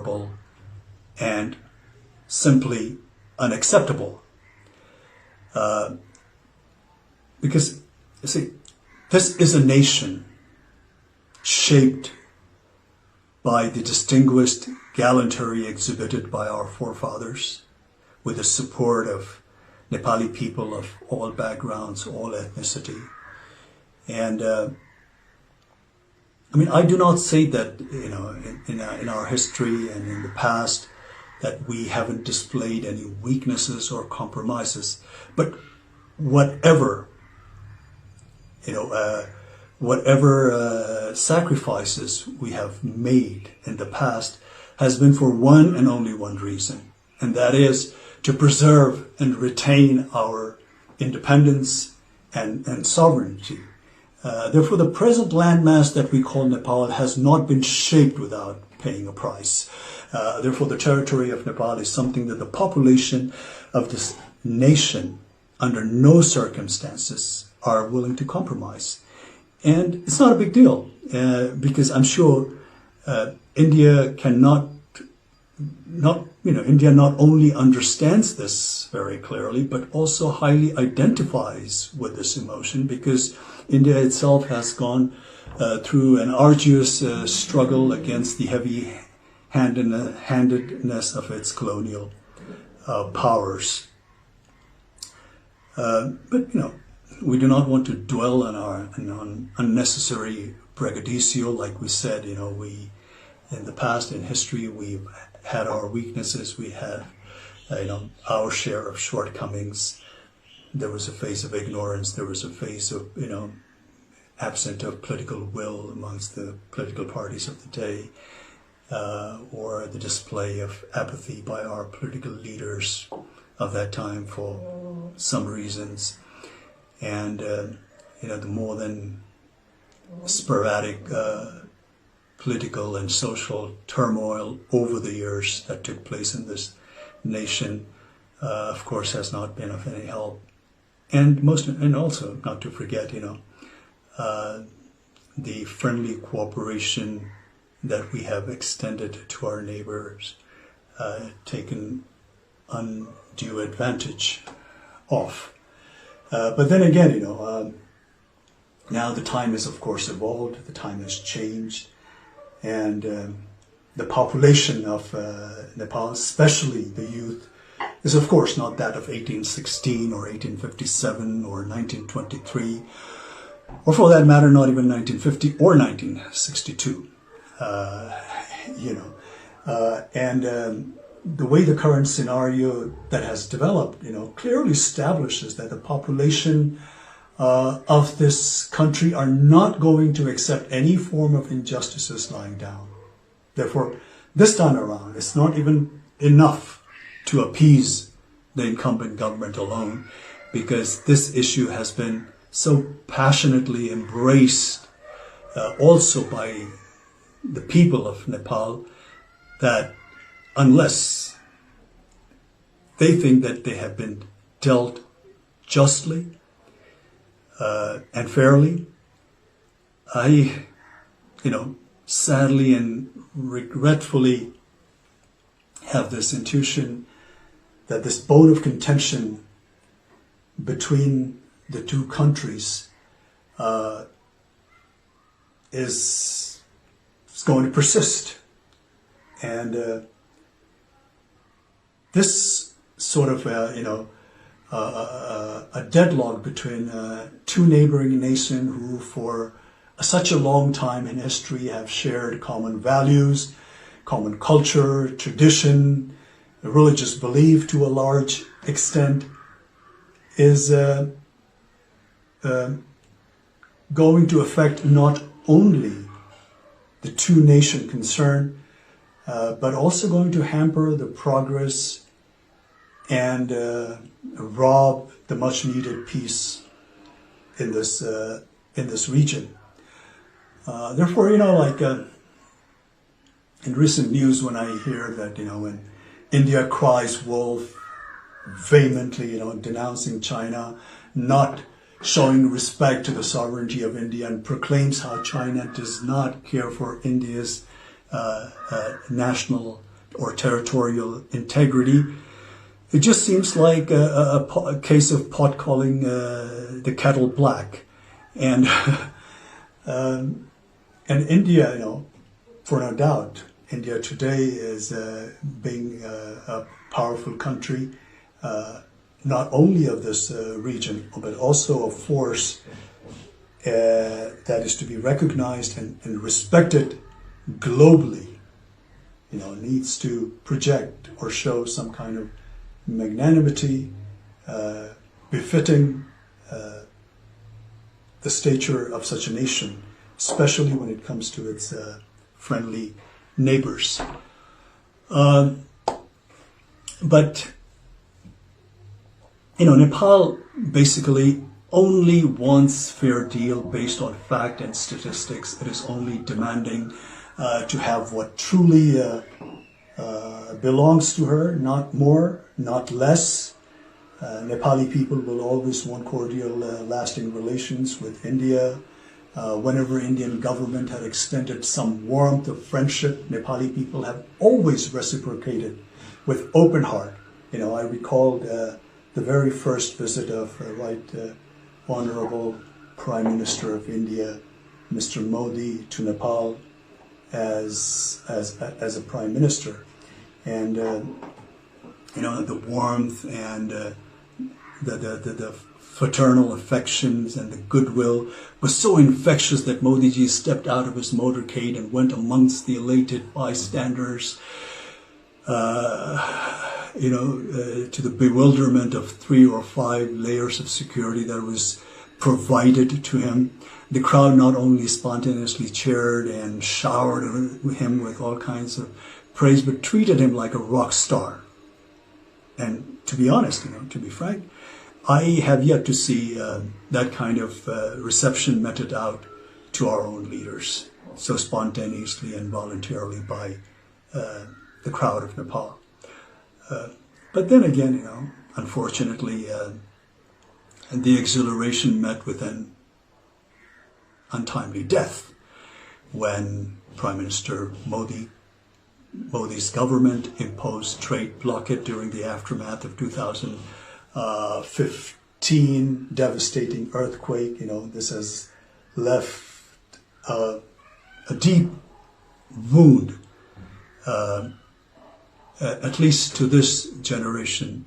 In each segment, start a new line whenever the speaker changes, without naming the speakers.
intolerable and simply unacceptable. Because, you see, this is a nation shaped by the distinguished gallantry exhibited by our forefathers, with the support of Nepali people of all backgrounds, all ethnicity. And I do not say that, in our history and in the past, that we haven't displayed any weaknesses or compromises. But whatever sacrifices we have made in the past has been for one and only one reason, and that is to preserve and retain our independence and sovereignty. Therefore, the present landmass that we call Nepal has not been shaped without paying a price. Therefore, the territory of Nepal is something that the population of this nation, under no circumstances, are willing to compromise. And it's not a big deal, because I'm sure India India not only understands this very clearly, but also highly identifies with this emotion, because India itself has gone through an arduous struggle against the heavy-handedness of its colonial powers. But we do not want to dwell on unnecessary braggadocio. Like we said, we in the past, in history, we've had our weaknesses. We had, our share of shortcomings. There was a phase of ignorance. There was a phase of, absent of political will amongst the political parties of the day, or the display of apathy by our political leaders of that time for some reasons. And, the more than sporadic political and social turmoil over the years that took place in this nation, of course, has not been of any help. And also not to forget, the friendly cooperation that we have extended to our neighbors, taken undue advantage of. But then again, now the time has, of course, evolved. The time has changed. And the population of Nepal, especially the youth, is of course not that of 1816 or 1857 or 1923, or for that matter, not even 1950 or 1962. The way the current scenario that has developed, clearly establishes that the population of this country are not going to accept any form of injustices lying down. Therefore, this time around, it's not even enough to appease the incumbent government alone, because this issue has been so passionately embraced also by the people of Nepal, that unless they think that they have been dealt justly and fairly, I, sadly and regretfully have this intuition that this bone of contention between the two countries is going to persist. And this sort of, a deadlock between two neighboring nations who for such a long time in history have shared common values, common culture, tradition, religious belief to a large extent, is going to affect not only the two nations concerned, but also going to hamper the progress and rob the much-needed peace in this region. Therefore, in recent news, when I hear that, when India cries wolf, vehemently, denouncing China, not showing respect to the sovereignty of India, and proclaims how China does not care for India's national or territorial integrity. It just seems like a case of pot calling the kettle black. And and India, for no doubt, India today is being a powerful country, not only of this region, but also a force that is to be recognized and respected globally. Needs to project or show some kind of magnanimity befitting the stature of such a nation, especially when it comes to its friendly neighbors. But Nepal basically only wants fair deal based on fact and statistics. It is only demanding to have what truly belongs to her, not more, not less. Nepali people will always want cordial, lasting relations with India. Whenever Indian government had extended some warmth of friendship, Nepali people have always reciprocated with open heart. I recalled the very first visit of Right Honorable Prime Minister of India, Mr. Modi, to Nepal as a Prime Minister. And the warmth and the fraternal affections and the goodwill was so infectious that Modi ji stepped out of his motorcade and went amongst the elated bystanders, to the bewilderment of 3 or 5 layers of security that was provided to him. The crowd not only spontaneously cheered and showered him with all kinds of praise, but treated him like a rock star. And to be honest, to be frank, I have yet to see that kind of reception meted out to our own leaders so spontaneously and voluntarily by the crowd of Nepal. But then again, unfortunately, the exhilaration met with an untimely death when Prime Minister Modi's government imposed trade blockade during the aftermath of 2015 devastating earthquake. This has left a deep wound, at least to this generation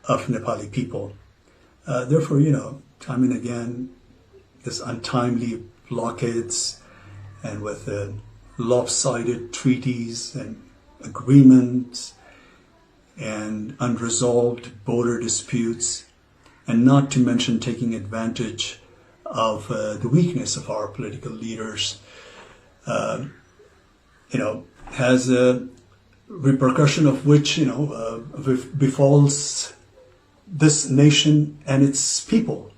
of Nepali people. Therefore, time and again, this untimely blockades and with lopsided treaties and agreements and unresolved border disputes, and not to mention taking advantage of the weakness of our political leaders, has a repercussion of which, befalls this nation and its people.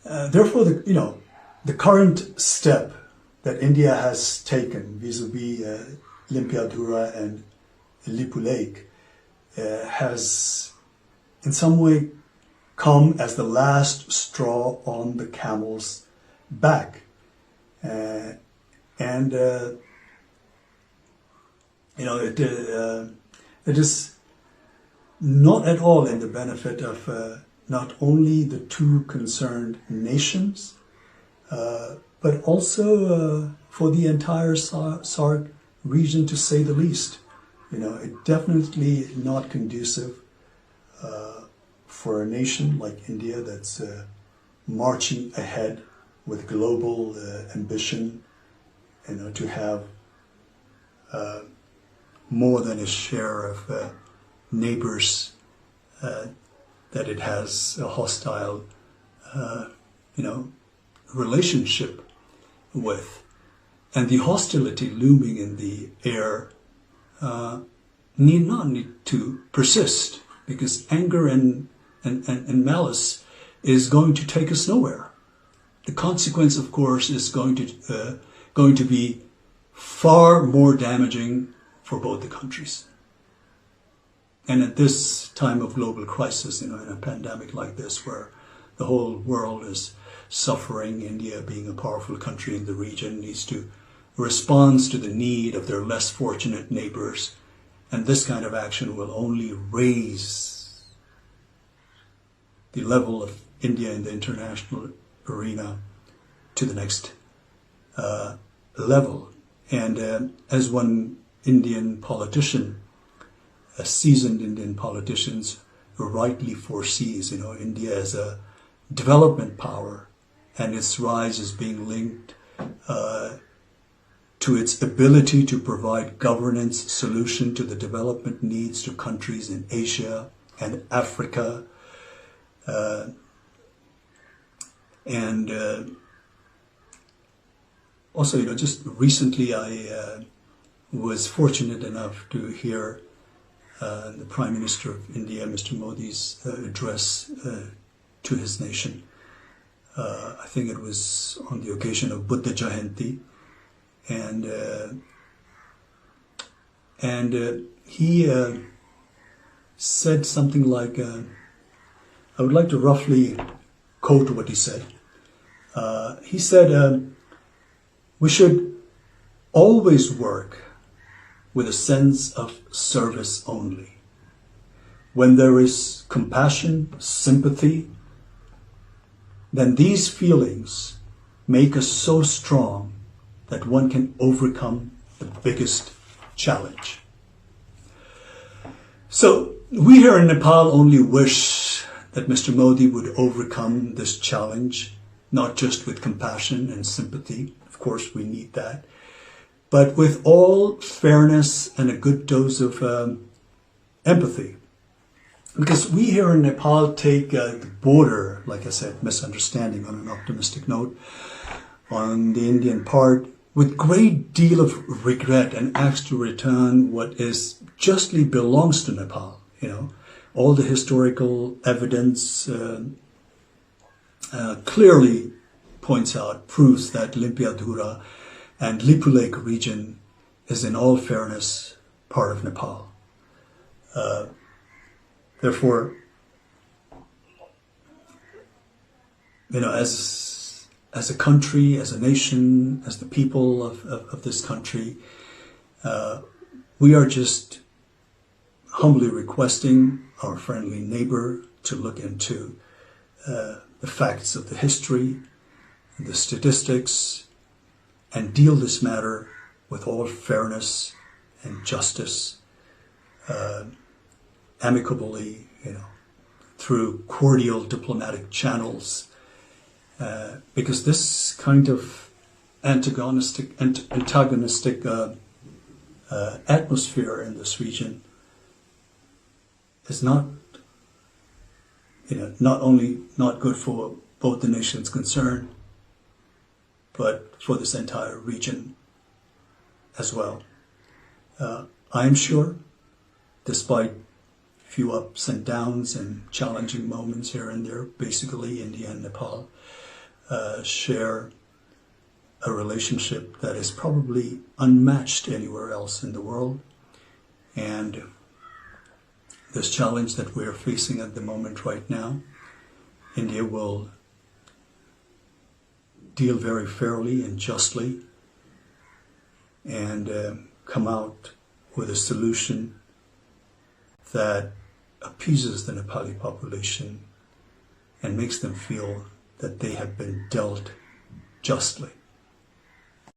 Therefore, the current step that India has taken vis-a-vis Limpiadhura and Lipu Lake has in some way come as the last straw on the camel's back. It is not at all in the benefit of not only the two concerned nations, but also for the entire SAARC region, to say the least. It definitely not conducive for a nation like India that's marching ahead with global ambition, to have more than its share of neighbors that it has a hostile, relationship with. And the hostility looming in the air need not to persist, because anger and malice is going to take us nowhere. The consequence, of course, is going to be far more damaging for both the countries. And at this time of global crisis, in a pandemic like this, where the whole world is suffering, India, being a powerful country in the region, needs to responds to the need of their less fortunate neighbors, and this kind of action will only raise the level of India in the international arena to the next level. And as one Indian politician, a seasoned Indian politician, rightly foresees, India as a development power, and its rise is being linked to its ability to provide governance solution to the development needs to countries in Asia and Africa. Also, just recently I was fortunate enough to hear the Prime Minister of India, Mr. Modi's address to his nation. I think it was on the occasion of Buddha Jayanti, and he said something like, I would like to roughly quote what he said. He said, we should always work with a sense of service only. When there is compassion, sympathy, then these feelings make us so strong that one can overcome the biggest challenge. So we here in Nepal only wish that Mr. Modi would overcome this challenge, not just with compassion and sympathy. Of course, we need that. But with all fairness and a good dose of empathy. Because we here in Nepal take the border, like I said, misunderstanding on an optimistic note, on the Indian part, with great deal of regret and ask to return what is justly belongs to Nepal. All the historical evidence clearly points out, proves that Limpiadhura and Lipu Lake region is in all fairness part of Nepal. Therefore, as a country, as a nation, as the people of this country, we are just humbly requesting our friendly neighbor to look into the facts of the history, the statistics, and deal this matter with all fairness and justice, amicably, through cordial diplomatic channels, because this kind of antagonistic atmosphere in this region is not only not good for both the nations concerned, but for this entire region as well. I am sure, despite few ups and downs and challenging moments here and there, basically India and Nepal share a relationship that is probably unmatched anywhere else in the world. And this challenge that we're facing at the moment right now, India will deal very fairly and justly and come out with a solution that appeases the Nepali population and makes them feel that they have been dealt justly.